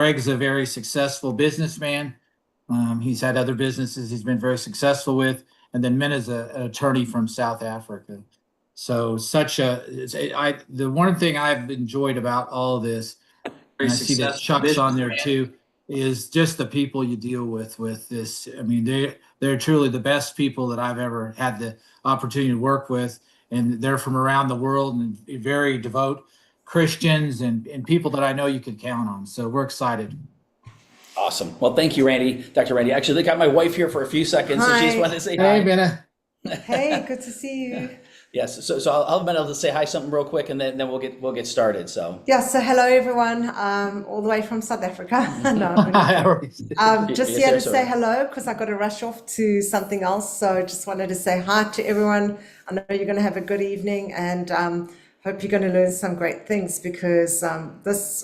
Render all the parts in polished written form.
Greg's a very successful businessman. He's had other businesses he's been very successful with. And then Minna's an attorney from South Africa. So the one thing I've enjoyed about all of this, and I see that Chuck's on there too, is just the people you deal with this. I mean, they're truly the best people that I've ever had the opportunity to work with. And they're from around the world and very devout Christians and people that I know you can count on. So we're excited. Awesome. Well, thank you, Randy, Dr. Randy. Actually, they got my wife here for a few seconds, so she just wanted to say hi. Hey, Minna. Hey, good to see you. Yes. So I'll have Minna to say hi something real quick, and then we'll get started. So yeah. So hello, everyone, all the way from South Africa. Just here to say hello because I got to rush off to something else. So just wanted to say hi to everyone. I know you're going to have a good evening, and hope you're going to learn some great things because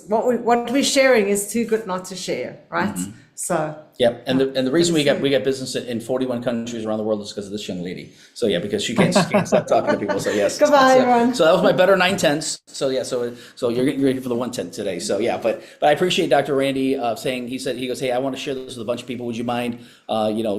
what we're sharing is too good not to share, right? Mm-hmm. So yeah, and the reason we got business in 41 countries around the world is because of this young lady. So yeah, because she can't stop talking to people. So yes. Goodbye, everyone. So that was my better 9/10. So yeah, so you're getting ready for the 1/10 today. So yeah, but I appreciate Dr. Randy saying he goes, hey, I want to share this with a bunch of people. Would you mind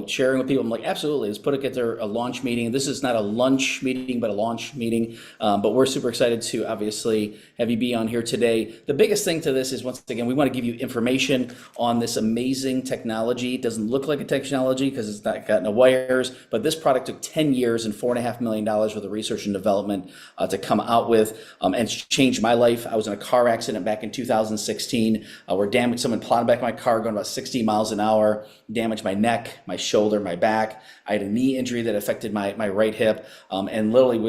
sharing with people? I'm like, absolutely. Let's put it together a launch meeting. This is not a lunch meeting, but a launch meeting. But we're super excited to obviously have you be on here today. The biggest thing to this is, once again, we want to give you information on this amazing technology. It doesn't look like a technology because it's not got no wires, but this product took 10 years and $4.5 million worth of research and development to come out with, and it's changed my life. I was in a car accident back in 2016 where someone plowed back my car going about 60 miles an hour, damaged my neck, my shoulder, my back. I had a knee injury that affected my right hip, and literally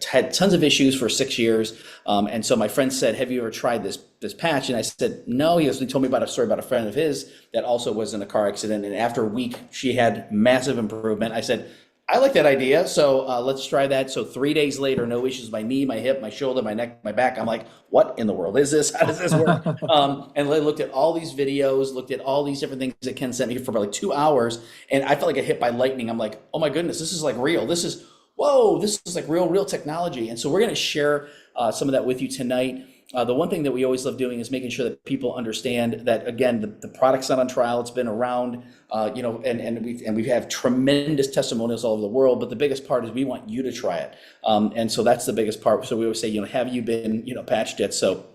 had tons of issues for 6 years. And so my friend said, have you ever tried this patch? And I said, no. He told me about a story about a friend of his that also was in a car accident. And after a week, she had massive improvement. I said, I like that idea. So let's try that. So 3 days later, no issues, my knee, my hip, my shoulder, my neck, my back. I'm like, what in the world is this? How does this work? And I looked at all these videos, looked at all these different things that Ken sent me for about like 2 hours. And I felt like I hit by lightning. I'm like, oh my goodness, this is like real. This is like real technology. And so we're going to share some of that with you tonight. The one thing that we always love doing is making sure that people understand that, again, the product's not on trial. It's been around, and we have tremendous testimonials all over the world. But the biggest part is we want you to try it. And so that's the biggest part. So we always say, have you been, patched yet? So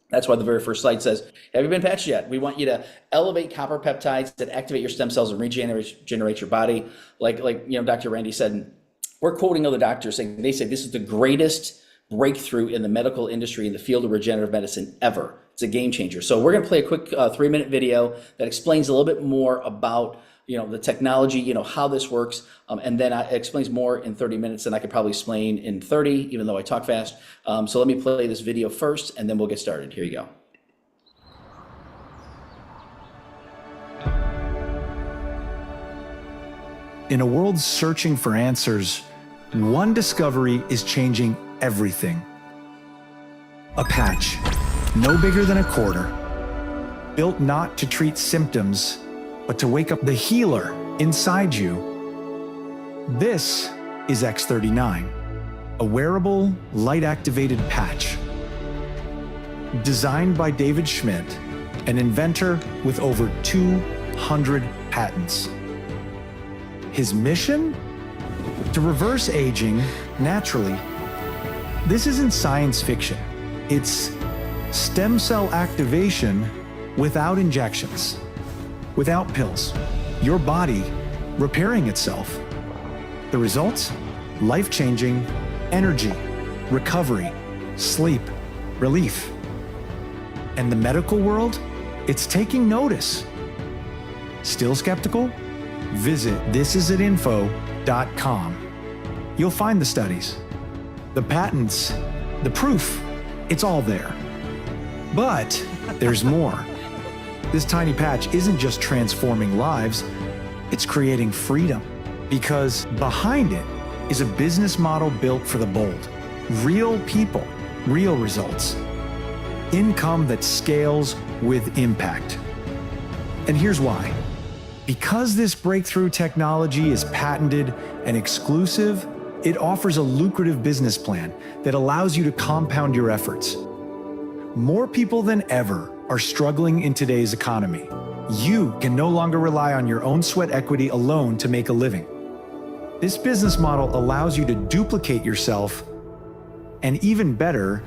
that's why the very first slide says, have you been patched yet? We want you to elevate copper peptides that activate your stem cells and regenerate your body. Like Dr. Randy said, we're quoting other doctors saying, they say this is the greatest breakthrough in the medical industry in the field of regenerative medicine ever. It's a game changer. So we're going to play a quick 3-minute video that explains a little bit more about the technology, how this works, and then it explains more in 30 minutes than I could probably explain in 30, even though I talk fast. So let me play this video first, and then we'll get started. Here you go. In a world searching for answers, one discovery is changing everything. A patch, no bigger than a quarter, built not to treat symptoms, but to wake up the healer inside you. This is X39, a wearable, light-activated patch. Designed by David Schmidt, an inventor with over 200 patents. His mission? To reverse aging naturally. This isn't science fiction. It's stem cell activation without injections, without pills. Your body repairing itself. The results? Life-changing energy, recovery, sleep, relief. And the medical world? It's taking notice. Still skeptical? Visit thisisitinfo.com. You'll find the studies, the patents, the proof. It's all there. But there's more. This tiny patch isn't just transforming lives, it's creating freedom. Because behind it is a business model built for the bold. Real people, real results. Income that scales with impact. And here's why. Because this breakthrough technology is patented and exclusive, it offers a lucrative business plan that allows you to compound your efforts. More people than ever are struggling in today's economy. You can no longer rely on your own sweat equity alone to make a living. This business model allows you to duplicate yourself and, even better,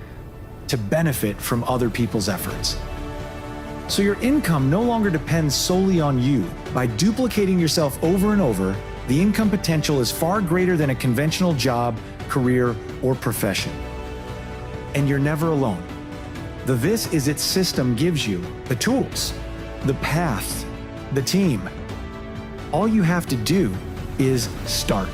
to benefit from other people's efforts. So your income no longer depends solely on you. By duplicating yourself over and over, the income potential is far greater than a conventional job, career, or profession. And you're never alone. The This Is It system gives you the tools, the path, the team. All you have to do is start.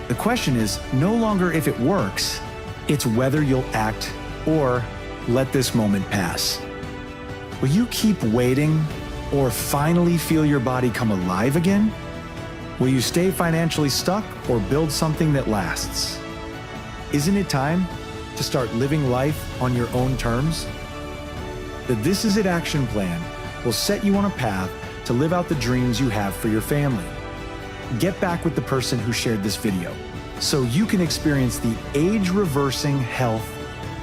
The question is no longer if it works, it's whether you'll act or let this moment pass. Will you keep waiting or finally feel your body come alive again? Will you stay financially stuck or build something that lasts? Isn't it time to start living life on your own terms? The This Is It action plan will set you on a path to live out the dreams you have for your family. Get back with the person who shared this video so you can experience the age-reversing health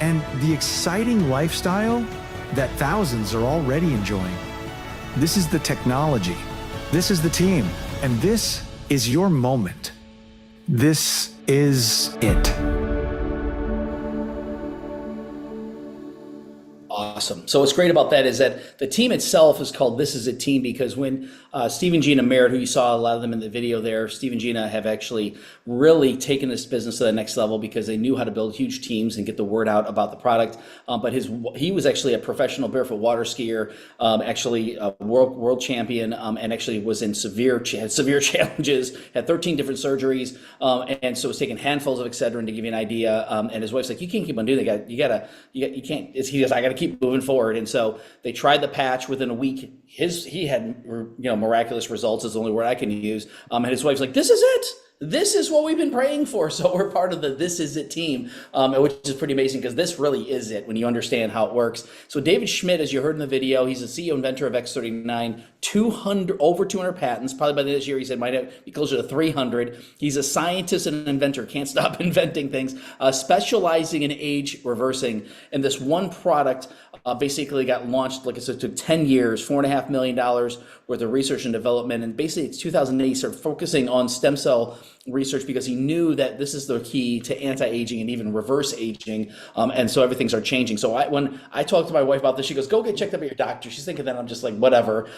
and the exciting lifestyle that thousands are already enjoying. This is the technology, this is the team, and this is your moment. This is it. Awesome. So what's great about that is that the team itself is called This Is a Team because when Steve and Gina Merritt, who you saw a lot of them in the video there, Steve and Gina have actually really taken this business to the next level because they knew how to build huge teams and get the word out about the product. But he was actually a professional barefoot water skier, actually a world champion, and actually was in had severe challenges, had 13 different surgeries, and so was taking handfuls of Excedrin to give you an idea. And his wife's like, "You can't keep on doing that. You can't." He goes, "I got to keep moving forward." And so they tried the patch within a week. He had miraculous results is the only word I can use. And his wife's like, "This is it. This is what we've been praying for." So we're part of the This Is It team, which is pretty amazing because this really is it when you understand how it works. So David Schmidt, as you heard in the video, he's the CEO and inventor of X39, over 200 patents. Probably by this year, he said might be closer to 300. He's a scientist and an inventor, can't stop inventing things, specializing in age reversing. And this one product basically got launched, like I said, took 10 years, $4.5 million worth of research and development. And basically it's 2008, he started focusing on stem cell research because he knew that this is the key to anti-aging and even reverse aging. And so everything started changing. So when I talked to my wife about this, she goes, "Go get checked up at your doctor." She's thinking that I'm just like, whatever.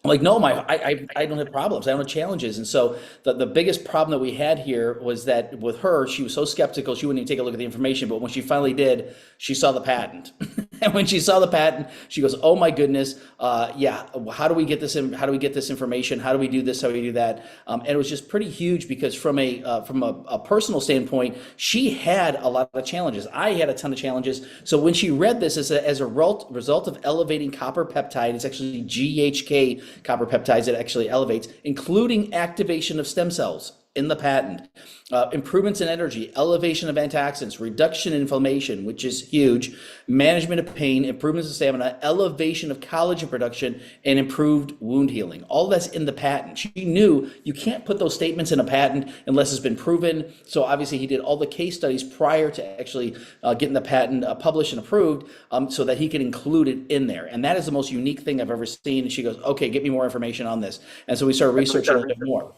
I'm like, no, I don't have problems. I don't have challenges. And so the biggest problem that we had here was that with her, she was so skeptical, she wouldn't even take a look at the information. But when she finally did, she saw the patent. And when she saw the patent, she goes, "Oh my goodness, yeah, how do we get this in? How do we get this information? How do we do this? How do we do that?" And it was just pretty huge because from a personal standpoint, she had a lot of challenges. I had a ton of challenges. So when she read this as a result of elevating copper peptide, it's actually GHK copper peptides that actually elevates, including activation of stem cells in the patent, improvements in energy, elevation of antioxidants, reduction in inflammation, which is huge, management of pain, improvements in stamina, elevation of collagen production, and improved wound healing. All that's in the patent. She knew you can't put those statements in a patent unless it's been proven. So obviously he did all the case studies prior to actually getting the patent published and approved so that he could include it in there. And that is the most unique thing I've ever seen. And she goes, "Okay, get me more information on this." And so we started researching a little bit more.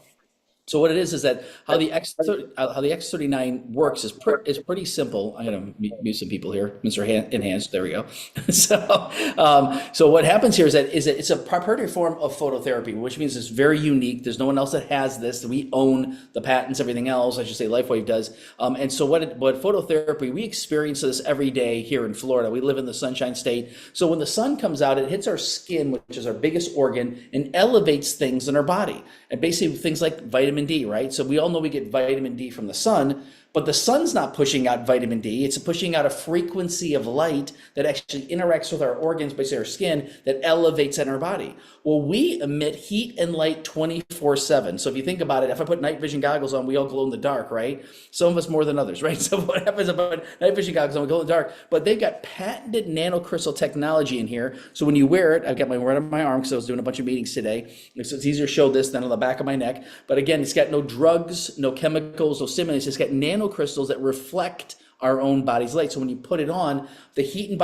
So what it is that how the X39 works is pretty simple. I'm going to mute some people here, Mr. Enhanced. There we go. So what happens here is that it's a proprietary form of phototherapy, which means it's very unique. There's no one else that has this. We own the patents, everything else. I should say LifeWave does. And so what phototherapy, we experience this every day here in Florida. We live in the Sunshine State. So when the sun comes out, it hits our skin, which is our biggest organ, and elevates things in our body. And basically things like vitamin D, right? So we all know we get vitamin D from the sun, but the sun's not pushing out vitamin D. It's pushing out a frequency of light that actually interacts with our organs, basically our skin, that elevates in our body. Well, we emit heat and light 24/7. So if you think about it, if I put night vision goggles on, we all glow in the dark, right? Some of us more than others, right? So what happens if I put night vision goggles on, we glow in the dark, but they've got patented nanocrystal technology in here. So when you wear it, I've got my right on my arm because I was doing a bunch of meetings today. So it's easier to show this than on the back of my neck. But again, it's got no drugs, no chemicals, no stimulants. It's got nanocrystals that reflect our own body's light. So when you put it on, the heat and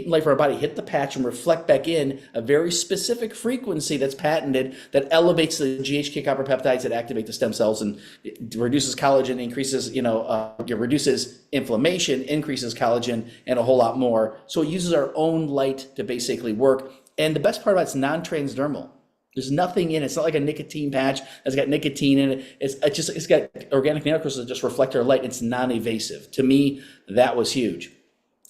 light for our body hit the patch and reflect back in a very specific frequency that's patented that elevates the GHK copper peptides that activate the stem cells and it reduces collagen, increases, it reduces inflammation, increases collagen, and a whole lot more. So it uses our own light to basically work. And the best part about it's non-transdermal. There's nothing in it. It's not like a nicotine patch that's got nicotine in it. It's got organic nanocrystals that just reflect our light. It's non-evasive. To me, that was huge.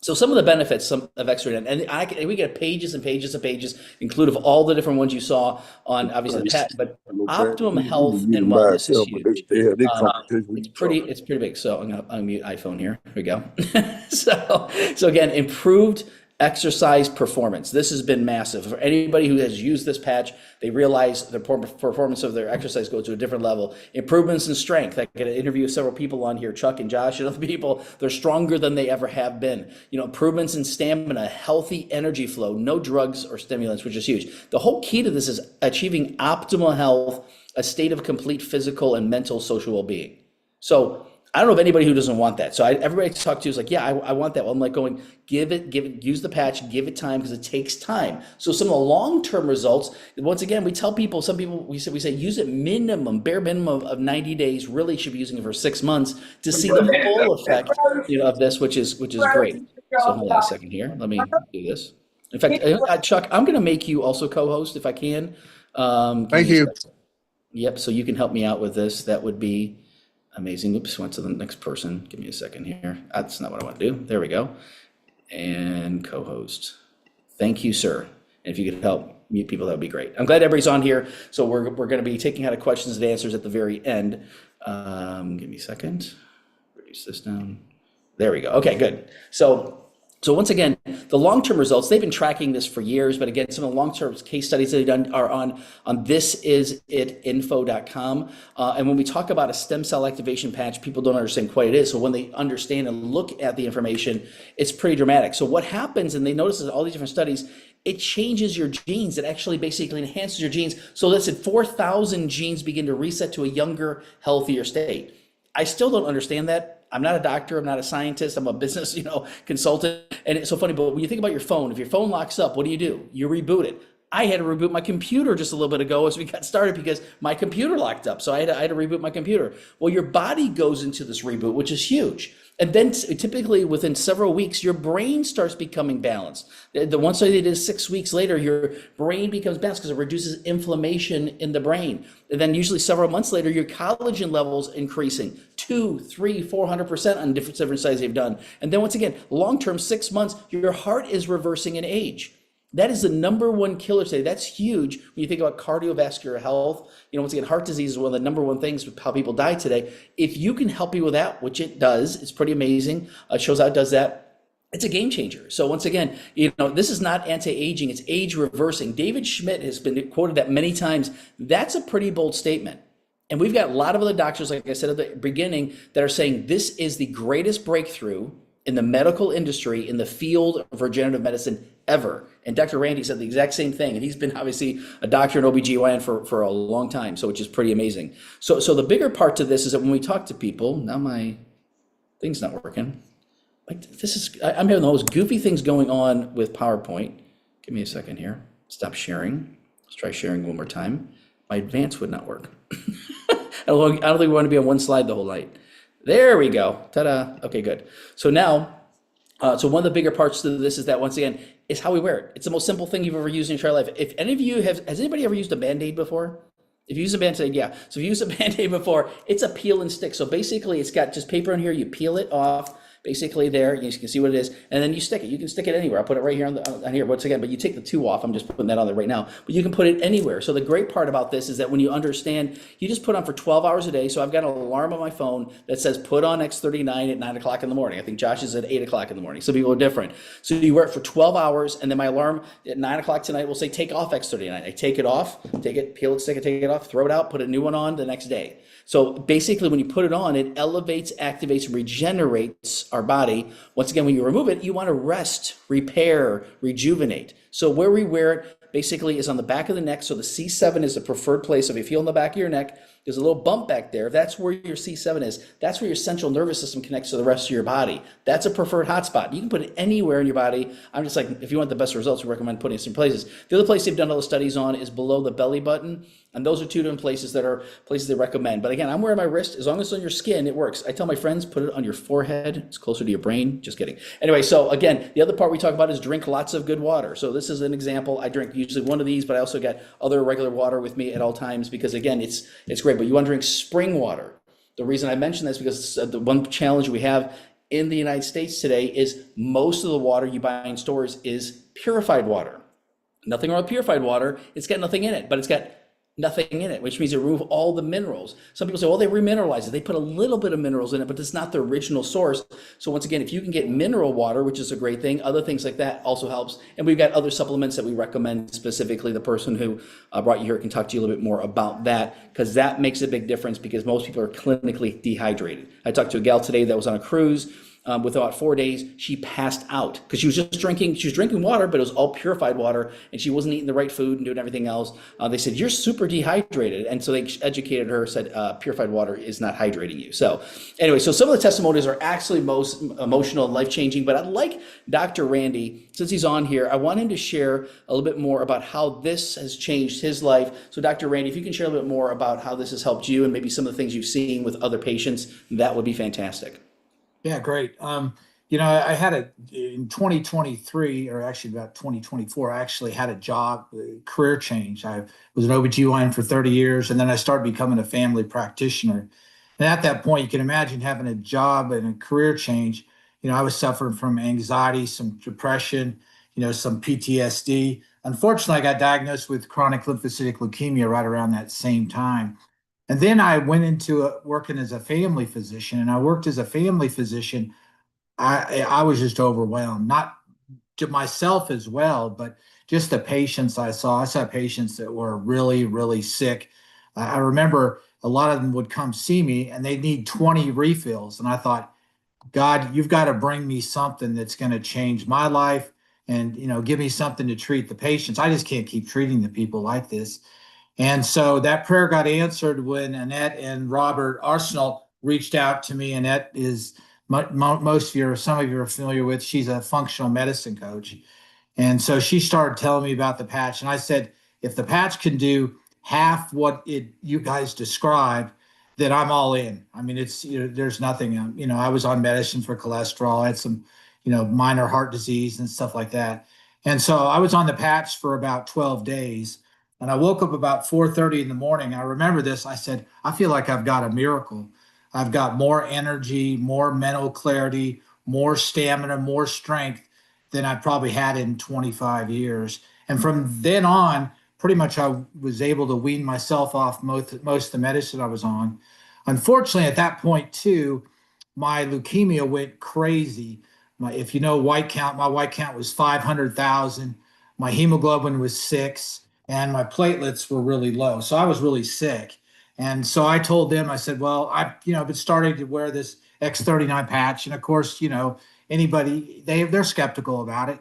So some of the benefits of X39, and we get pages and pages and pages, include of all the different ones you saw on obviously the patent, but optimum health and wellness is huge. It's pretty big. So I'm gonna unmute iPhone here. Here we go. So again, improved exercise performance. This has been massive. For anybody who has used this patch, they realize the performance of their exercise goes to a different level. Improvements in strength. I get an interview with several people on here, Chuck and Josh and other people. They're stronger than they ever have been. Improvements in stamina, healthy energy flow, no drugs or stimulants, which is huge. The whole key to this is achieving optimal health, a state of complete physical and mental social well-being. So I don't know of anybody who doesn't want that. So everybody I talk to is like, yeah, I want that. Well, I'm like going, give it, use the patch, give it time because it takes time. So some of the long-term results, once again, we tell people, some people, we say use it bare minimum of 90 days, really should be using it for 6 months to see the full effect of this, which is great. So hold on a second here. Let me do this. In fact, Chuck, I'm going to make you also co-host if I can. Thank you. Yep. So you can help me out with this. That would be amazing. Oops, went to the next person. Give me a second here. That's not what I want to do. There we go. And co-host. Thank you, sir. And if you could help mute people, that would be great. I'm glad everybody's on here. So we're going to be taking out of questions and answers at the very end. Give me a second. Reduce this down. There we go. Okay, good. So once again, the long-term results, they've been tracking this for years, but again, some of the long-term case studies they've done are on thisisitinfo.com. And when we talk about a stem cell activation patch, people don't understand quite what it is. So when they understand and look at the information, it's pretty dramatic. So what happens, and they notice in all these different studies, it changes your genes. It actually basically enhances your genes. So let's say 4,000 genes begin to reset to a younger, healthier state. I still don't understand that. I'm not a doctor. I'm not a scientist. I'm a business, consultant. And it's so funny, but when you think about your phone, if your phone locks up, what do? You reboot it. I had to reboot my computer just a little bit ago as we got started because my computer locked up. So I had to reboot my computer. Well, your body goes into this reboot, which is huge. And then typically within several weeks, your brain starts becoming balanced. The one study they did 6 weeks later, your brain becomes balanced because it reduces inflammation in the brain. And then usually several months later, your collagen levels increasing 200, 300, 400% on different studies they've done. And then once again, long-term, 6 months, your heart is reversing in age. That is the number one killer today. That's huge when you think about cardiovascular health. Once again, heart disease is one of the number one things with how people die today. If you can help you with that, which it does, it's pretty amazing. It shows how it does that. It's a game changer. So once again, this is not anti-aging, it's age reversing. David Schmidt has been quoted that many times. That's a pretty bold statement. And we've got a lot of other doctors, like I said at the beginning, that are saying this is the greatest breakthrough in the medical industry in the field of regenerative medicine ever. And Dr. Randy said the exact same thing. And he's been obviously a doctor in OBGYN for a long time, so which is pretty amazing. So the bigger part to this is that when we talk to people, now my thing's not working. I'm having the most goofy things going on with PowerPoint. Give me a second here. Stop sharing. Let's try sharing one more time. My advance would not work. I don't think we want to be on one slide the whole night. There we go. Ta-da. Okay, good. So now, so one of the bigger parts to this is that, once again, is how we wear it. It's the most simple thing you've ever used in your entire life. If any of you has anybody ever used a Band-Aid before? If you use a Band-Aid, yeah. So if you use a Band-Aid before, it's a peel and stick. So basically it's got just paper in here. You peel it off. Basically there, you can see what it is, and then you stick it. You can stick it anywhere. I'll put it right here on here once again, but you take the 2 off. I'm just putting that on there right now, but you can put it anywhere. So the great part about this is that when you understand, you just put on for 12 hours a day. So I've got an alarm on my phone that says put on X39 at 9 o'clock in the morning. I think Josh is at 8 o'clock in the morning. Some people are different. So you wear it for 12 hours, and then my alarm at 9 o'clock tonight will say take off X39. I take it off, take it, peel it, stick it, take it off, throw it out, put a new one on the next day. So basically when you put it on, it elevates, activates, and regenerates our body. Once again, when you remove it, you want to rest, repair, rejuvenate. So where we wear it basically is on the back of the neck. So the C7 is the preferred place. So if you feel in the back of your neck, There's a little bump back there. That's where your C7 is. That's where your central nervous system connects to the rest of your body. That's a preferred hotspot. You can put it anywhere in your body. I'm just like, if you want the best results, we recommend putting it in places. The other place they've done all the studies on is below the belly button. And those are two different places that are places they recommend. But again, I'm wearing my wrist. As long as it's on your skin, it works. I tell my friends, put it on your forehead. It's closer to your brain. Just kidding. Anyway, so again, the other part we talk about is drink lots of good water. So this is an example. I drink usually one of these, but I also got other regular water with me at all times because again, it's great. But you want to drink spring water. The reason I mention this is because the one challenge we have in the United States today is most of the water you buy in stores is purified water. Nothing wrong with purified water. It's got nothing in it, but it's got nothing in it, which means you remove all the minerals. Some people say, well, they remineralize it. They put a little bit of minerals in it, but it's not the original source. So once again, if you can get mineral water, which is a great thing, other things like that also helps. And we've got other supplements that we recommend specifically. The person who brought you here can talk to you a little bit more about that, because that makes a big difference because most people are clinically dehydrated. I talked to a gal today that was on a cruise. With about 4 days, she passed out because she was drinking water, but it was all purified water, and she wasn't eating the right food and doing everything else. They said, you're super dehydrated. And so they educated her, said, purified water is not hydrating you. So anyway, so some of the testimonies are actually most emotional and life-changing, but I'd like Dr. Randy, since he's on here, I want him to share a little bit more about how this has changed his life. So Dr. Randy, if you can share a little bit more about how this has helped you and maybe some of the things you've seen with other patients, that would be fantastic. Yeah, great. I had in 2023, or actually about 2024, I actually had a job, career change. I was an OBGYN for 30 years, and then I started becoming a family practitioner. And at that point, you can imagine having a job and a career change. I was suffering from anxiety, some depression, some PTSD. Unfortunately, I got diagnosed with chronic lymphocytic leukemia right around that same time. And then I went into working as a family physician, and I worked as a family physician. I was just overwhelmed, not to myself as well, but just the patients I saw. I saw patients that were really, really sick. I remember a lot of them would come see me and they'd need 20 refills. And I thought, God, you've got to bring me something that's going to change my life and, give me something to treat the patients. I just can't keep treating the people like this. And so that prayer got answered when Annette and Robert Arsenal reached out to me. Annette is some of you are familiar with. She's a functional medicine coach. And so she started telling me about the patch. And I said, if the patch can do half what you guys described, then I'm all in. I mean, there's nothing, I was on medicine for cholesterol. I had some, minor heart disease and stuff like that. And so I was on the patch for about 12 days. And I woke up about 4:30 in the morning. I remember this. I said, I feel like I've got a miracle. I've got more energy, more mental clarity, more stamina, more strength than I probably had in 25 years. And from then on, pretty much I was able to wean myself off most of the medicine I was on. Unfortunately, at that point too, my leukemia went crazy. If you know white count, my white count was 500,000. My hemoglobin was 6. And my platelets were really low. So I was really sick. And so I told them, I said, well, I've been starting to wear this X39 patch. And of course, anybody, they're skeptical about it.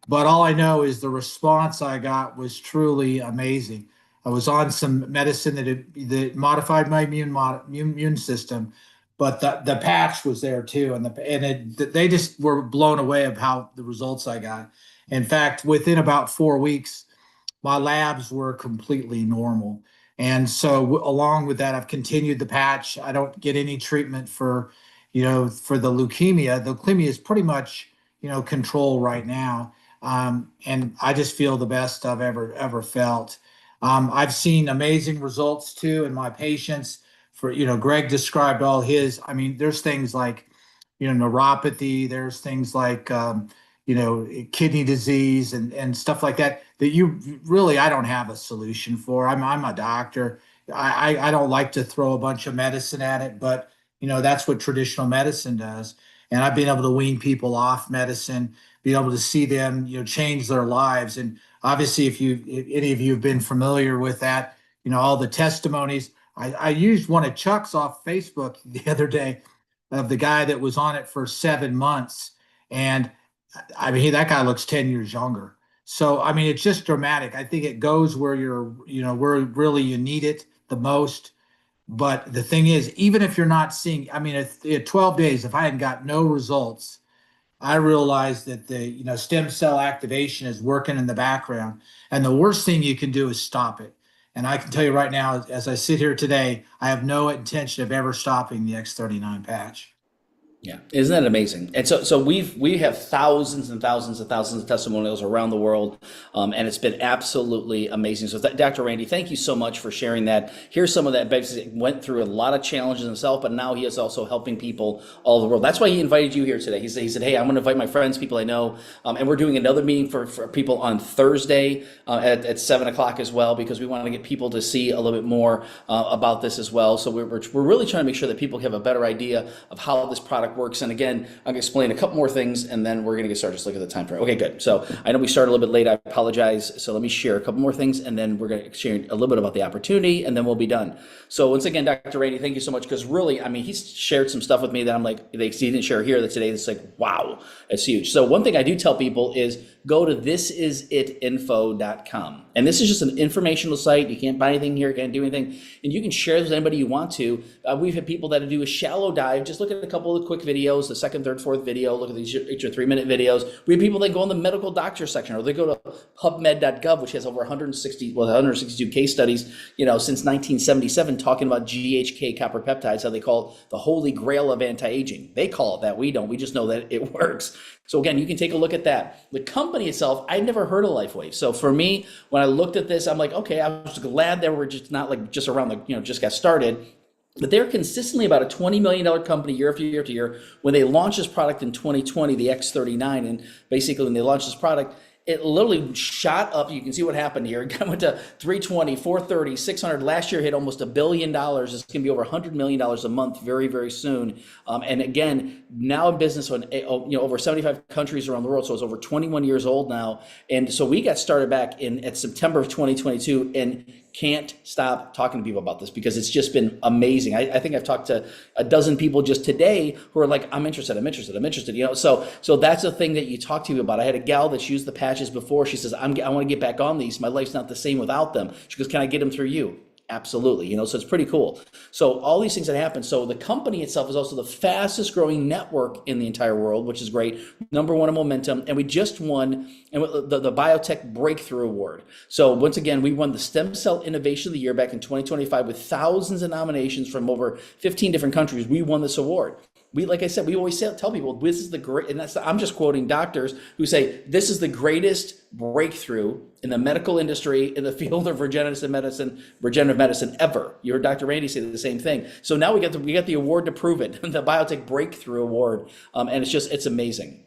But all I know is the response I got was truly amazing. I was on some medicine that modified my immune system, but the patch was there too. They just were blown away of how the results I got. In fact, within about 4 weeks, my labs were completely normal. And so along with that, I've continued the patch. I don't get any treatment for the leukemia. The leukemia is pretty much, control right now. And I just feel the best I've ever felt. I've seen amazing results too in my patients. Greg described all his. I mean, there's things like, neuropathy. There's things like, kidney disease and stuff like that I don't have a solution for. I'm a doctor. I don't like to throw a bunch of medicine at it, but that's what traditional medicine does. And I've been able to wean people off medicine, be able to see them, change their lives. And obviously, if any of you have been familiar with that, all the testimonies. I used one of Chuck's off Facebook the other day of the guy that was on it for 7 months. And I mean, that guy looks 10 years younger. So, I mean, it's just dramatic. I think it goes where where really you need it. the most. But the thing is, even if you're not seeing, I mean, at 12 days, if I had got no results, I realized that the stem cell activation is working in the background, and the worst thing you can do is stop it. And I can tell you right now, as I sit here today, I have no intention of ever stopping the X39 patch. Yeah, isn't that amazing? And so we have thousands and thousands and thousands of testimonials around the world, and it's been absolutely amazing. So, Dr. Randy, thank you so much for sharing that. Here's some of that. Basically, went through a lot of challenges himself, but now he is also helping people all over the world. That's why he invited you here today. He said, "Hey, I'm going to invite my friends, people I know, and we're doing another meeting for people on Thursday at 7:00 as well, because we want to get people to see a little bit more about this as well. So we're really trying to make sure that people have a better idea of how this product works. And again, I'm going to explain a couple more things, and then we're going to get started. Just look at the time frame. Okay, good. So I know we started a little bit late. I apologize. So let me share a couple more things, and then we're going to share a little bit about the opportunity, and then we'll be done. So once again, Dr. Randy, thank you so much, because really, I mean, he's shared some stuff with me that I'm like, he didn't share here today. It's like, wow, it's huge. So one thing I do tell people is go to thisisit.info.com. And this is just an informational site. You can't buy anything here, can't do anything. And you can share this with anybody you want to. We've had people that do a shallow dive, just look at a couple of quick videos, the second, third, fourth video, look at these 3-minute videos. We have people that go on the medical doctor section, or they go to pubmed.gov, which has over 162 case studies, since 1977, talking about GHK copper peptides, how they call it the holy grail of anti-aging. They call it that. We don't. We just know that it works. So again, you can take a look at that. The company itself, I'd never heard of LifeWave. So for me, when I looked at this, I'm like, okay, I was glad that we're just not like just around the, just got started. But they're consistently about a $20 million company year after year after year. When they launched this product in 2020, the X39, and basically when they launched this product, it literally shot up. You can see what happened here. It went to 320, 430, 600. Last year hit almost $1 billion. It's going to be over $100 million a month very, very soon. And again, now in business on over 75 countries around the world. So it's over 21 years old now. And so we got started back at September of 2022, and can't stop talking to people about this because it's just been amazing. I think I've talked to a dozen people just today who are like, I'm interested. So that's the thing that you talk to people about. I had a gal that's used the patches before. She says, I want to get back on these. My life's not the same without them. She goes, can I get them through you? Absolutely. So it's pretty cool. So all these things that happen. So the company itself is also the fastest growing network in the entire world, which is great. Number one in momentum. And we just won the Biotech Breakthrough Award. So once again, we won the Stem Cell Innovation of the Year back in 2025 with thousands of nominations from over 15 different countries. We won this award. Like I said, we always tell people this is the great, and I'm just quoting doctors who say this is the greatest breakthrough in the medical industry in the field of regenerative medicine ever. You heard Dr. Randy say the same thing. So now we got the award to prove it, the Biotech Breakthrough Award, and it's amazing.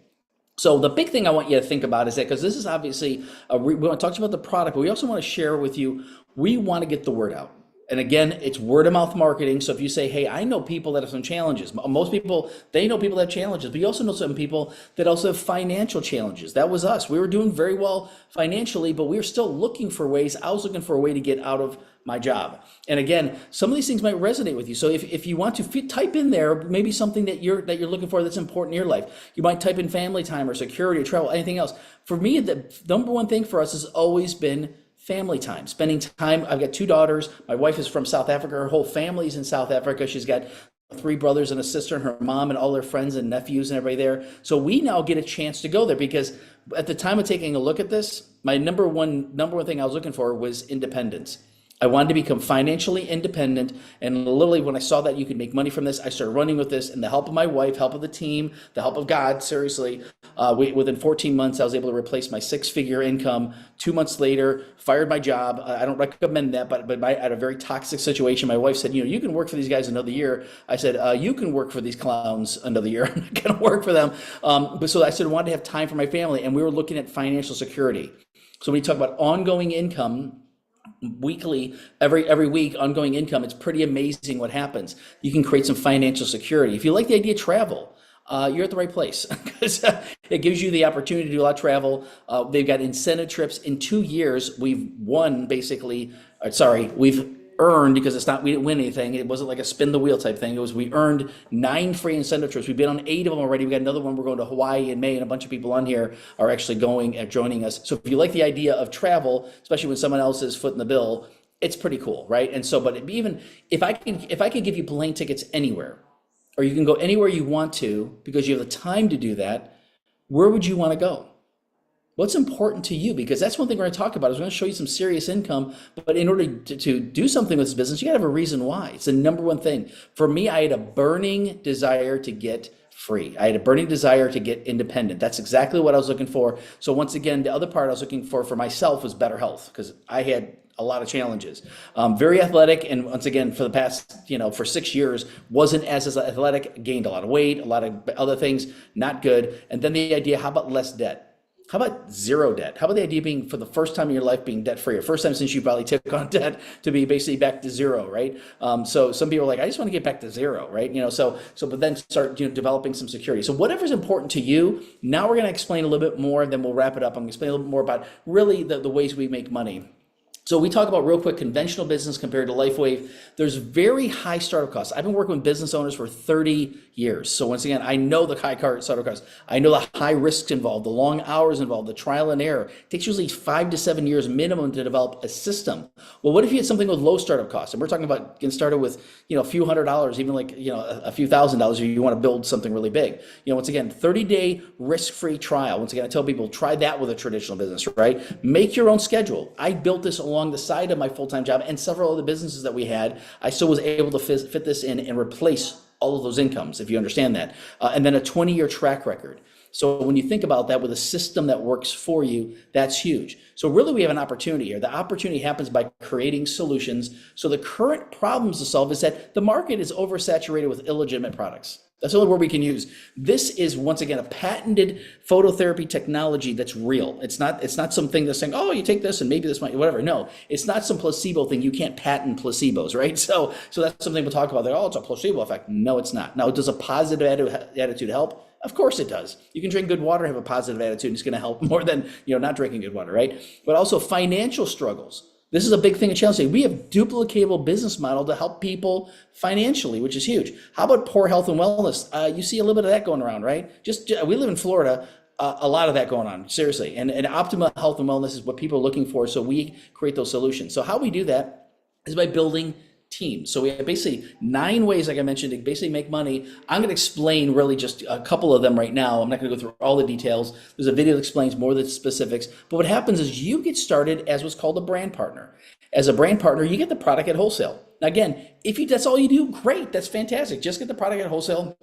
So the big thing I want you to think about is that, because this is obviously we want to talk about the product, but we also want to share with you. We want to get the word out. And again, it's word of mouth marketing. So if you say, hey, I know people that have some challenges. Most people, they know people that have challenges, but you also know some people that also have financial challenges. That was us. We were doing very well financially, but we were still looking for ways. I was looking for a way to get out of my job. And again, some of these things might resonate with you. So if you want to type in there, maybe something that you're looking for that's important in your life. You might type in family time or security or travel, anything else. For me, the number one thing for us has always been family time, spending time. I've got 2 daughters. My wife is from South Africa. Her whole family's in South Africa. She's got 3 brothers and a sister, and her mom and all their friends and nephews and everybody there. So we now get a chance to go there, because at the time of taking a look at this, my number one thing I was looking for was independence. I wanted to become financially independent, and literally when I saw that you could make money from this, I started running with this, and the help of my wife, help of the team, the help of God, seriously, within 14 months, I was able to replace my 6-figure income. 2 months later, fired my job. I don't recommend that, but I had a very toxic situation. My wife said, you can work for these guys another year. I said, you can work for these clowns another year. I'm not going to work for them. But so I said, I wanted to have time for my family, and we were looking at financial security. So when you talk about ongoing income, weekly, every week, ongoing income, it's pretty amazing what happens. You can create some financial security. If you like the idea of travel, you're at the right place, because it gives you the opportunity to do a lot of travel. They've got incentive trips. In 2 years, we've earned, because we didn't win anything. It wasn't like a spin the wheel type thing. We earned 9 free incentive trips. We've been on 8 of them already. We got another one. We're going to Hawaii in May, and a bunch of people on here are actually going and joining us. So if you like the idea of travel, especially when someone else is footing the bill, it's pretty cool, right? And so, but even if I can give you plane tickets anywhere, or you can go anywhere you want to because you have the time to do that, where would you want to go? What's important to you? Because that's one thing we're going to talk about is we're going to show you some serious income, but in order to do something with this business, you got to have a reason why. It's the number one thing. For me, I had a burning desire to get free. I had a burning desire to get independent. That's exactly what I was looking for. So once again, the other part I was looking for myself was better health, because I had a lot of challenges. Very athletic, and once again, for the past, for 6 years, wasn't as athletic, gained a lot of weight, a lot of other things, not good. And then the idea, how about less debt? How about zero debt? How about the idea of being, for the first time in your life, being debt free, or first time since you probably took on debt, to be basically back to zero, right? So some people are like, I just want to get back to zero, right? But then start developing some security. So whatever's important to you. Now we're going to explain a little bit more, then we'll wrap it up. I'm going to explain a little bit more about really the ways we make money. So we talk about real quick conventional business compared to LifeWave. There's very high startup costs. I've been working with business owners for 30 years. So once again, I know the high startup costs. I know the high risks involved, the long hours involved, the trial and error. It takes usually 5 to 7 years minimum to develop a system. Well, what if you had something with low startup costs? And we're talking about getting started with, a few $100s, even like, a few $1,000s if you want to build something really big. Once again, 30-day risk-free trial. Once again, I tell people, try that with a traditional business, right? Make your own schedule. I built this along the side of my full-time job and several other businesses that we had. I still was able to fit this in and replace all of those incomes, if you understand that. And then a 20-year track record. So when you think about that with a system that works for you, that's huge. So really we have an opportunity here. The opportunity happens by creating solutions. So the current problems to solve is that the market is oversaturated with illegitimate products. That's the only word we can use. This is, once again, a patented phototherapy technology that's real. It's not something that's saying, oh, you take this and maybe this might, whatever. No, it's not some placebo thing. You can't patent placebos, right? So that's something we'll talk about there. Oh, it's a placebo effect. No, it's not. Now, does a positive attitude help? Of course it does. You can drink good water, have a positive attitude, and it's going to help more than, not drinking good water, right? But also financial struggles. This is a big thing at Chelsea. We have duplicatable business model to help people financially, which is huge. How about poor health and wellness? You see a little bit of that going around, right? We live in Florida, a lot of that going on, seriously. And optimal health and wellness is what people are looking for. So we create those solutions. So how we do that is by building teams. So we have basically 9 ways, like I mentioned, to basically make money. I'm going to explain really just a couple of them right now. I'm not going to go through all the details. There's a video that explains more of the specifics. But what happens is you get started as what's called a brand partner. As a brand partner, you get the product at wholesale. Now, again, if that's all you do, great. That's fantastic. Just get the product at wholesale.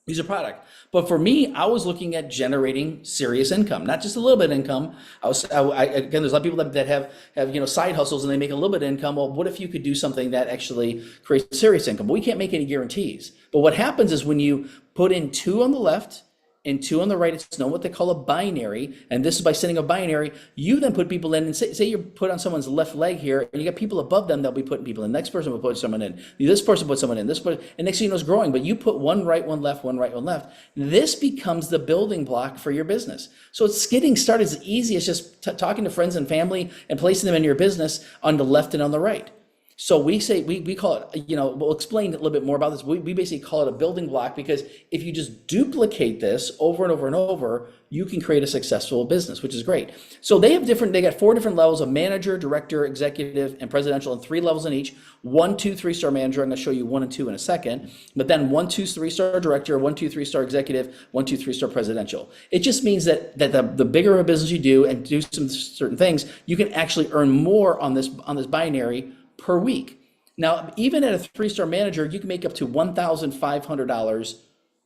Use a product. But for me, I was looking at generating serious income, not just a little bit of income. Again, there's a lot of people that have side hustles and they make a little bit of income. Well, what if you could do something that actually creates serious income? Well, we can't make any guarantees. But what happens is when you put in 2 on the left and 2 on the right, it's known what they call a binary. And this is by sending a binary. You then put people in, and say you put on someone's left leg here, and you got people above them, they'll be putting people in. The next person will put someone in. This person put someone in. This person, and next thing you know, it's growing. But you put one right, one left, one right, one left. This becomes the building block for your business. So it's getting started as easy as just talking to friends and family and placing them in your business on the left and on the right. So we say, we call it, we'll explain a little bit more about this. We basically call it a building block, because if you just duplicate this over and over and over, you can create a successful business, which is great. So they got 4 different levels of manager, director, executive, and presidential, and 3 levels in each. 1, 2, 3-star manager. I'm going to show you 1 and 2 in a second. But then 1, 2, 3-star director, 1, 2, 3-star executive, 1, 2, 3-star presidential. It just means that the bigger of a business you do and do some certain things, you can actually earn more on this binary per week. Now, even at a 3-star manager, you can make up to $1,500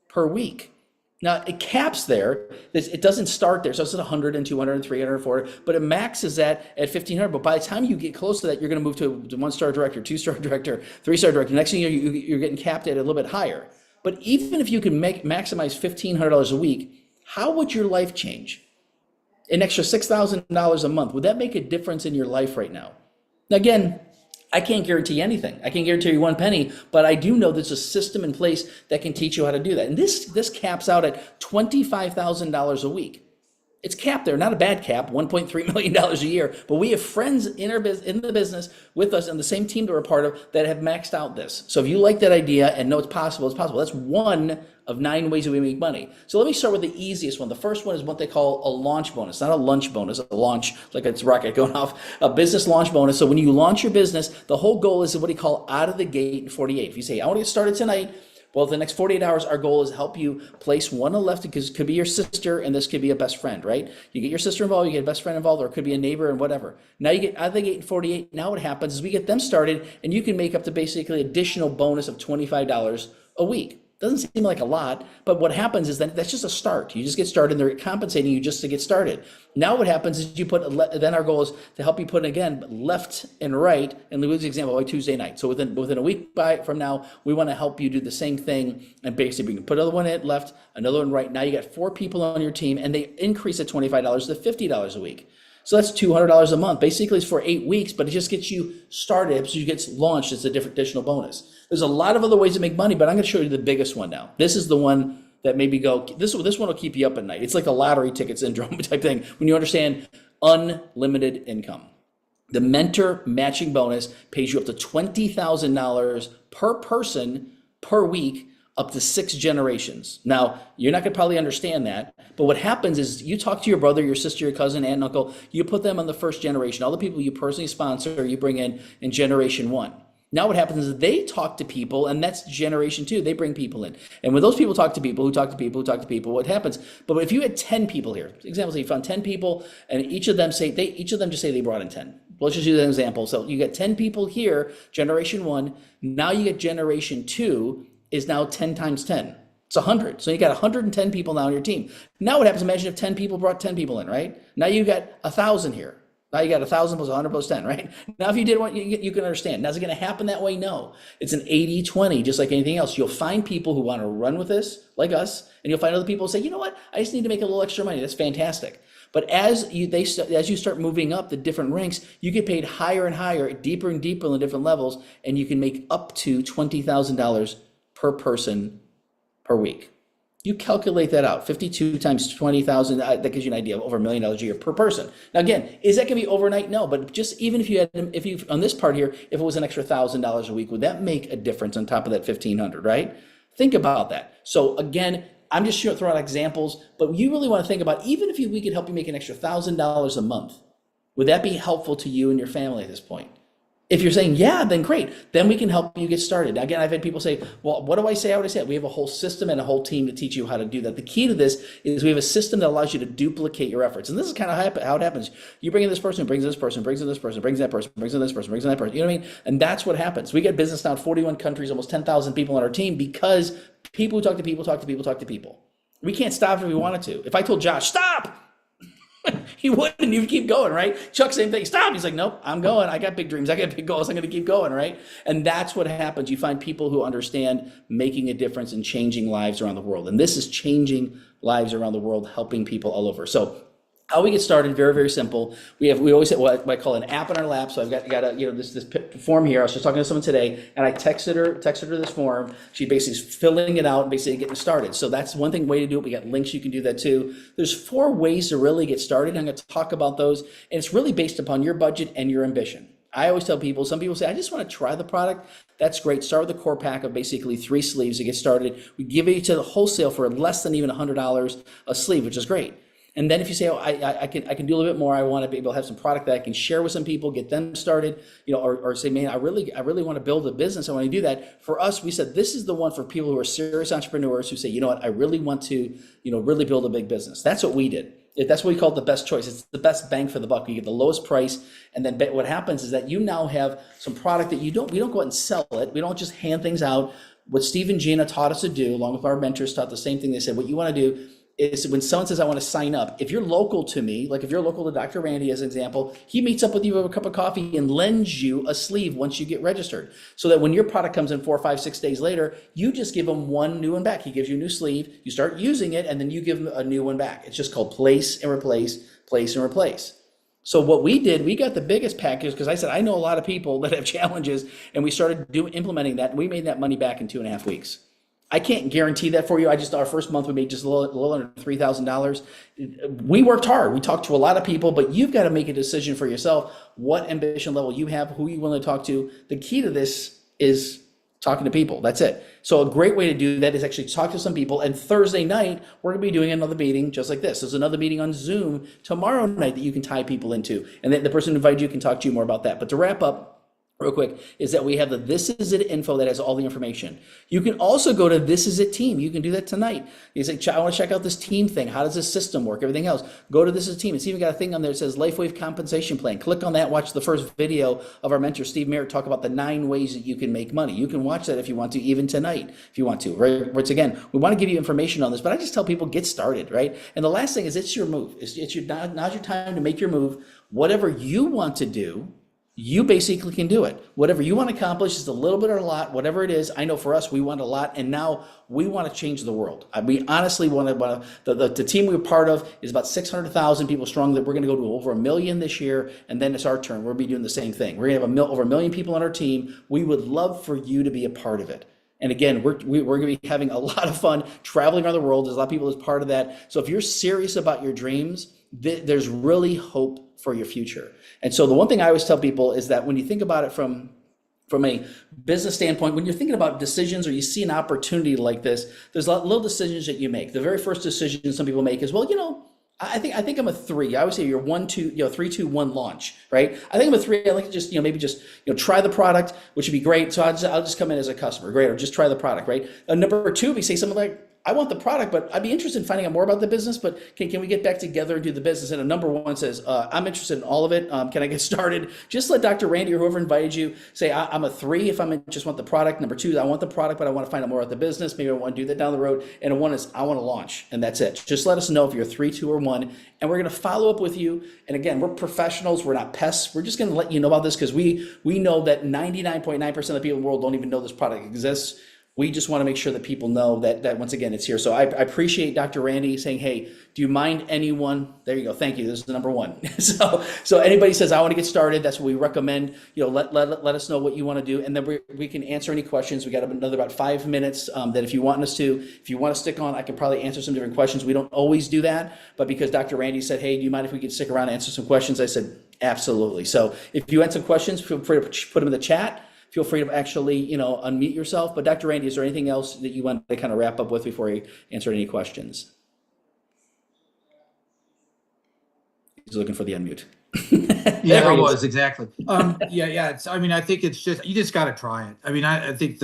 per week. Now, it caps there. It doesn't start there. So it's at 100 and 200 and 300 and 400, but it maxes that at 1,500. But by the time you get close to that, you're going to move to 1-star director, 2-star director, 3-star director. Next thing you're getting capped at a little bit higher. But even if you can maximize $1,500 a week, how would your life change? An extra $6,000 a month. Would that make a difference in your life right now? Now, again, I can't guarantee anything. I can't guarantee you 1 penny, but I do know there's a system in place that can teach you how to do that. And this caps out at $25,000 a week. It's capped there, not a bad cap, $1.3 million a year, but we have friends in in the business with us and the same team that we're a part of that have maxed out this. So if you like that idea and know it's possible, it's possible. That's one of 9 ways that we make money. So let me start with the easiest one. The first one is what they call a launch bonus, not a lunch bonus, a launch, like it's a rocket going off, a business launch bonus. So when you launch your business, the whole goal is what do you call out of the gate in 48. If you say, I want to get started tonight, well, the next 48 hours, our goal is help you place one on the left, because it could be your sister and this could be a best friend, right? You get your sister involved, you get a best friend involved, or it could be a neighbor and whatever. Now you get out of the gate in 48. Now what happens is we get them started and you can make up to basically additional bonus of $25 a week. Doesn't seem like a lot, but what happens is that that's just a start. You just get started and they're compensating you just to get started. Now what happens is you put, then our goal is to help you put again, left and right, and Louis' example, by Tuesday night. So within a week from now, we want to help you do the same thing, and basically you can put another one in left, another one right. Now you got 4 people on your team and they increase at $25 to $50 a week. So that's $200 a month. Basically it's for 8 weeks, but it just gets you started. So you get launched. It's a different additional bonus. There's a lot of other ways to make money, but I'm going to show you the biggest one now. This is the one that maybe this one will keep you up at night. It's like a lottery ticket syndrome type thing when you understand unlimited income. The mentor matching bonus pays you up to $20,000 per person per week, up to 6 generations. Now, you're not gonna probably understand that, but what happens is you talk to your brother, your sister, your cousin, aunt, and uncle, you put them on the first generation. All the people you personally sponsor, you bring in generation 1. Now what happens is they talk to people, and that's generation 2. They bring people in. And when those people talk to people, who talk to people, who talk to people, what happens? But if you had 10 people here, example, say you found 10 people, and each of them just say they brought in 10. Let's just use an example. So you get 10 people here, generation 1. Now you get generation 2 is now 10 times 10. It's 100. So you got 110 people now on your team. Now what happens? Imagine if 10 people brought 10 people in, right? Now you got 1,000 here. Now you got 1,000 plus 100 plus 10, right? Now if you did one, you can understand. Now is it going to happen that way? No. It's an 80-20, just like anything else. You'll find people who want to run with this, like us, and you'll find other people who say, you know what? I just need to make a little extra money. That's fantastic. But as you start moving up the different ranks, you get paid higher and higher, deeper and deeper on the different levels, and you can make up to $20,000 per person per week. You calculate that out, 52 times 20,000, that gives you an idea of over $1 million a year per person. Now again, is that gonna be overnight? No, but just even if you on this part here, if it was an extra $1,000 a week, would that make a difference on top of that 1,500, right? Think about that. So again, I'm just throwing out examples, but you really wanna think about, even if we could help you make an extra $1,000 a month, would that be helpful to you and your family at this point? If you're saying, yeah, then great. Then we can help you get started. Now, again, I've had people say, well, what do I say? How would I say it? We have a whole system and a whole team to teach you how to do that. The key to this is we have a system that allows you to duplicate your efforts. And this is kind of how it happens. You bring in this person, brings this person, brings in this person, brings that person, brings in this person, brings in that person. You know what I mean? And that's what happens. We get business now in 41 countries, almost 10,000 people on our team, because people who talk to people, talk to people, talk to people. We can't stop if we wanted to. If I told Josh, stop, he wouldn't. You'd keep going, right? Chuck, same thing. Stop. He's like, nope, I'm going. I got big dreams. I got big goals. I'm going to keep going, right? And that's what happens. You find people who understand making a difference and changing lives around the world. And this is changing lives around the world, helping people all over. So how we get started, very, very simple. We always have what I call an app on our lap. So I've got this form here. I was just talking to someone today, and I texted her this form. She basically is filling it out and basically getting started. So that's one way to do it. We got links. You can do that too. There's 4 ways to really get started. I'm going to talk about those, and it's really based upon your budget and your ambition. I always tell people, some people say, I just want to try the product. That's great. Start with a core pack of basically 3 sleeves to get started. We give it to the wholesale for less than even $100 a sleeve, which is great. And then if you say, oh, I can do a little bit more, I want to be able to have some product that I can share with some people, get them started, or say, man, I really want to build a business. I want to do that. For us, we said, this is the one for people who are serious entrepreneurs who say, you know what, I really want to, really build a big business. That's what we did. That's what we call the best choice. It's the best bang for the buck. You get the lowest price. And then what happens is that you now have some product that we don't go out and sell it. We don't just hand things out. What Steve and Gina taught us to do, along with our mentors, taught the same thing. They said, what you want to do is when someone says, I want to sign up, if you're local to me, like if you're local to Dr. Randy as an example, he meets up with you over a cup of coffee and lends you a sleeve once you get registered. So that when your product comes in 4, 5, 6 days later, you just give him one new one back. He gives you a new sleeve, you start using it, and then you give him a new one back. It's just called place and replace, place and replace. So what we did, we got the biggest package because I said, I know a lot of people that have challenges, and we started implementing that, and we made that money back in 2.5 weeks. I can't guarantee that for you. Our first month we made just a little under $3,000. We worked hard. We talked to a lot of people, but you've got to make a decision for yourself what ambition level you have, who you willing to talk to. The key to this is talking to people. That's it. So a great way to do that is actually talk to some people. And Thursday night, we're going to be doing another meeting just like this. There's another meeting on Zoom tomorrow night that you can tie people into. And then the person who invited you can talk to you more about that. But to wrap up, real quick, is that we have the This Is It info that has all the information. You can also go to This Is It Team. You can do that tonight. You say, I want to check out this team thing. How does this system work? Everything else. Go to This Is It Team. It's even got a thing on there that says LifeWave Compensation Plan. Click on that. Watch the first video of our mentor, Steve Merritt, talk about the 9 ways that you can make money. You can watch that if you want to, even tonight, if you want to. Right? Once again, we want to give you information on this, but I just tell people, get started, right? And the last thing is it's your move. Now's your time to make your move. Whatever you want to do, you basically can do it. Whatever you want to accomplish is a little bit or a lot, whatever it is. I know for us, we want a lot, and now we want to change the world. We honestly want to, the team we're part of is about 600,000 people strong, that we're going to go to over 1 million this year, and then it's our turn. We'll be doing the same thing. We're going to have over 1 million people on our team. We would love for you to be a part of it. And again, we're going to be having a lot of fun traveling around the world. There's a lot of people as part of that. So if you're serious about your dreams, there's really hope for your future. And so the one thing I always tell people is that when you think about it from a business standpoint, when you're thinking about decisions or you see an opportunity like this, there's a lot little decisions that you make. The very first decision some people make is, well, I think I'm a 3. I always say you're 1, 2, 3, 2, 1 launch, right? I think I'm a 3. I like to just, maybe just, try the product, which would be great. So I'll just come in as a customer, great, or just try the product, right? Number 2, we say something like, I want the product, but I'd be interested in finding out more about the business, but can we get back together and do the business? And a number 1 says, I'm interested in all of it. Can I get started? Just let Dr. Randy or whoever invited you say, I'm a 3 if I just want the product. Number 2, I want the product, but I want to find out more about the business. Maybe I want to do that down the road. And a 1 is, I want to launch. And that's it. Just let us know if you're 3, 2, or 1. And we're going to follow up with you. And again, we're professionals. We're not pests. We're just going to let you know about this because we know that 99.9% of the people in the world don't even know this product exists. We just want to make sure that people know that once again, it's here. So I appreciate Dr. Randy saying, hey, do you mind anyone? There you go. Thank you. This is the number 1. So anybody says, I want to get started, that's what we recommend. Let us know what you want to do. And then we can answer any questions. We got another about 5 minutes that if you want to stick on, I can probably answer some different questions. We don't always do that, but because Dr. Randy said, hey, do you mind if we could stick around and answer some questions? I said, absolutely. So if you had some questions, feel free to put them in the chat. Feel free to actually, unmute yourself. But Dr. Randy, is there anything else that you want to kind of wrap up with before you answer any questions? He's looking for the unmute. Yeah, I was exactly. Yeah. I think it's just, you just got to try it. I think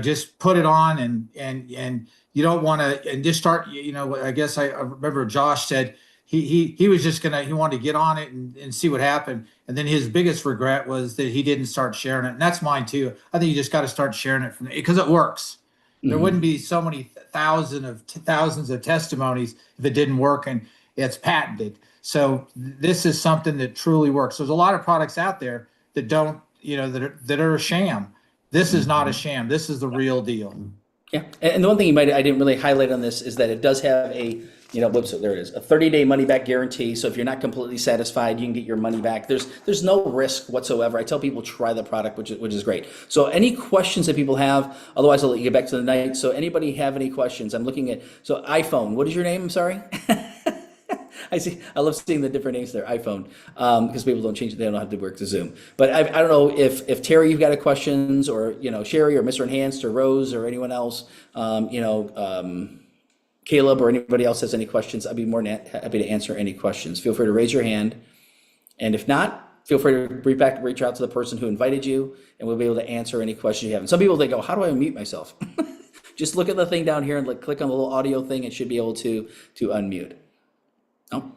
just put it on and you don't want to, and just start, I guess I remember Josh said, he was just he wanted to get on it and see what happened. And then his biggest regret was that he didn't start sharing it. And that's mine too. I think you just got to start sharing it because it works. Mm-hmm. There wouldn't be so many thousands of testimonies if it didn't work, and it's patented. So this is something that truly works. There's a lot of products out there that don't, that are a sham. This is not a sham. This is the real deal. Yeah. And the one thing I didn't really highlight on this is that it does have a, whoops, there it is, a 30-day money-back guarantee. So if you're not completely satisfied, you can get your money back. There's no risk whatsoever. I tell people try the product, which is great. So any questions that people have, otherwise I'll let you get back to the night. So anybody have any questions? I'm looking at, so iPhone, what is your name? I'm sorry. I love seeing the different names there, iPhone, because people don't change it. They don't know how to work the Zoom. But I don't know if Terry, you've got any questions, or, Sherry or Mr. Enhanced or Rose or anyone else, Caleb or anybody else has any questions. I'd be more than happy to answer any questions. Feel free to raise your hand. And if not, feel free to reach out to the person who invited you, and we'll be able to answer any questions you have. And some people, they go, how do I unmute myself? Just look at the thing down here and click on the little audio thing. It should be able to unmute. Oh,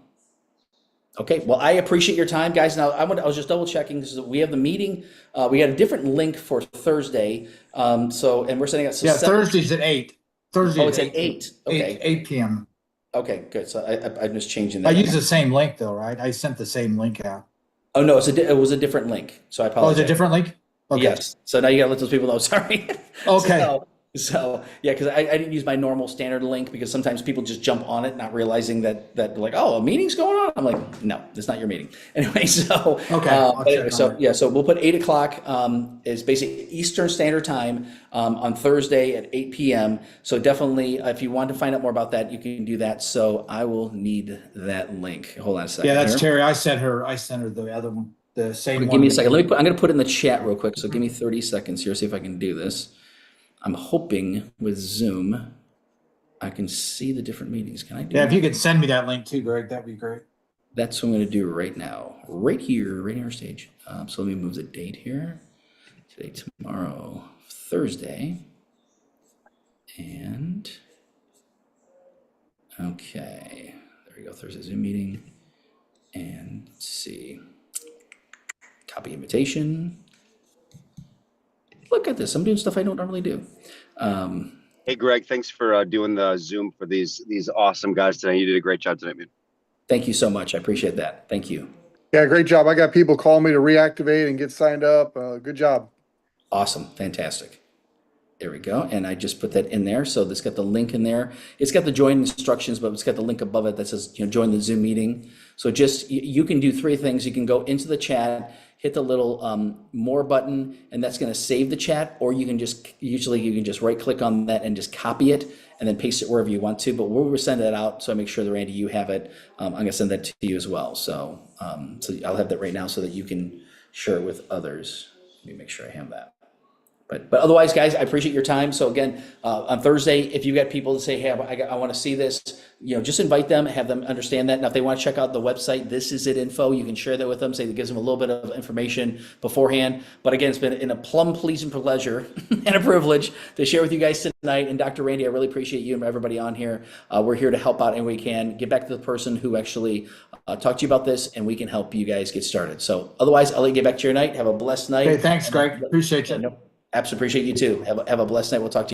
okay. Well, I appreciate your time, guys. Now, I was just double checking. We have the meeting. We got a different link for Thursday. And we're setting up. So Thursday's at 8. Thursday. Oh, it's at 8. Okay. 8 p.m. Okay, good. So I'm just changing that. I use the same link though, right? I sent the same link out. Oh no, it was a different link. So I apologize. Oh, it's a different link? Okay. Yes. So now you gotta let those people know. Sorry. Okay. So yeah, because I didn't use my normal standard link because sometimes people just jump on it, not realizing that they're like, oh, a meeting's going on. I'm like, no, that's not your meeting. Anyway, so Okay, I'll but anyway, check so on it. yeah, so we'll put 8 o'clock is basically Eastern Standard Time on Thursday at 8 p.m. So definitely, if you want to find out more about that, you can do that. So I will need that link. Hold on a second. Yeah, that's here. Terry. I sent her the other one, the same Give one. me a second. I'm going to put it in the chat real quick. So give me 30 seconds here. See if I can do this. I'm hoping with Zoom, I can see the different meetings. Can I do Yeah, that? if you could send me that link too, Greg, that'd be great. That's what I'm going to do right now, right here, right on our stage. So let me move the date here. Today, tomorrow, Thursday. And, okay, there we go, Thursday Zoom meeting. And let's see, copy invitation. Look at this, I'm doing stuff I don't normally do. Hey, Greg, thanks for doing the Zoom for these awesome guys today. You did a great job tonight, man. Thank you so much, I appreciate that, thank you. Yeah, great job. I got people calling me to reactivate and get signed up. Good job. Awesome, fantastic. There we go, and I just put that in there. So this got the link in there. It's got the join instructions, but it's got the link above it that says, join the Zoom meeting. So just, you can do three things. You can go into the chat, hit the little more button, and that's gonna save the chat, or you can just, usually you can just right click on that and just copy it and then paste it wherever you want to, but we'll send that out. So I make sure that Randy, you have it. I'm gonna send that to you as well. So, so I'll have that right now so that you can share it with others. Let me make sure I have that. But otherwise, guys, I appreciate your time. So again, on Thursday, if you've got people that say, hey, I want to see this, just invite them, have them understand that. Now, if they want to check out the website, This Is It info, you can share that with them, say that gives them a little bit of information beforehand. But again, it's been a plum pleasing pleasure and a privilege to share with you guys tonight. And Dr. Randy, I really appreciate you and everybody on here. We're here to help out any way we can. Get back to the person who actually talked to you about this, and we can help you guys get started. So otherwise, I'll let you get back to your night. Have a blessed night. Okay, thanks, Greg. Appreciate you. Absolutely appreciate you too. Have a blessed night. We'll talk to you.